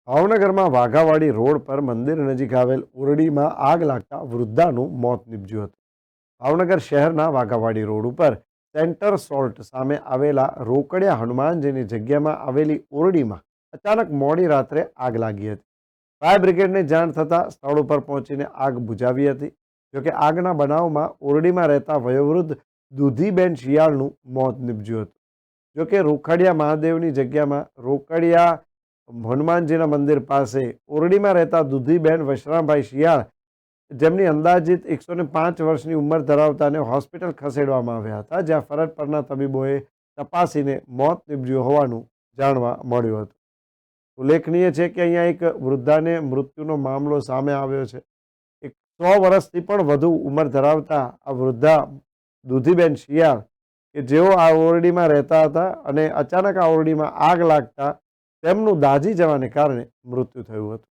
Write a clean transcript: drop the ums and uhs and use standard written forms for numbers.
ભાવનગરમાં વાઘાવાડી રોડ પર મંદિર નજીક આવેલ ઓરડીમાં આગ લાગતા વૃદ્ધાનું મોત નીપજ્યું હતું. ભાવનગર શહેરના વાઘાવાડી રોડ ઉપર સેન્ટર સોલ્ટ સામે આવેલા રોકડિયા હનુમાનજીની જગ્યામાં આવેલી ઓરડીમાં અચાનક મોડી રાત્રે આગ લાગી હતી. ફાયર બ્રિગેડને જાણ થતાં સ્થળ ઉપર પહોંચીને આગ બુઝાવી હતી. જોકે આગના બનાવમાં ઓરડીમાં રહેતા વયોવૃદ્ધ દુધીબેન શિયાળનું મોત નીપજ્યું હતું. જોકે રોકડિયા મહાદેવની જગ્યામાં રોકડિયા હનુમાનજીના મંદિર પાસે ઓરડીમાં રહેતા દુધીબેન વશરામભાઈ શિયાળ, જેમની અંદાજિત 105 વર્ષની ઉંમર ધરાવતાને હોસ્પિટલ ખસેડવામાં આવ્યા હતા, જ્યાં ફરજ પરના તબીબોએ તપાસીને મોત નીપજ્યું હોવાનું જાણવા મળ્યું હતું. ઉલ્લેખનીય છે કે અહીંયા એક વૃદ્ધાને મૃત્યુનો મામલો સામે આવ્યો છે. 100 વર્ષથી પણ વધુ ઉંમર ધરાવતા આ વૃદ્ધા દુધીબેન શિયાળ કે જેઓ આ ઓરડીમાં રહેતા હતા અને અચાનક આ ઓરડીમાં આગ લાગતા તેમનું દાઝી જવાને કારણે મૃત્યુ થયું હતું.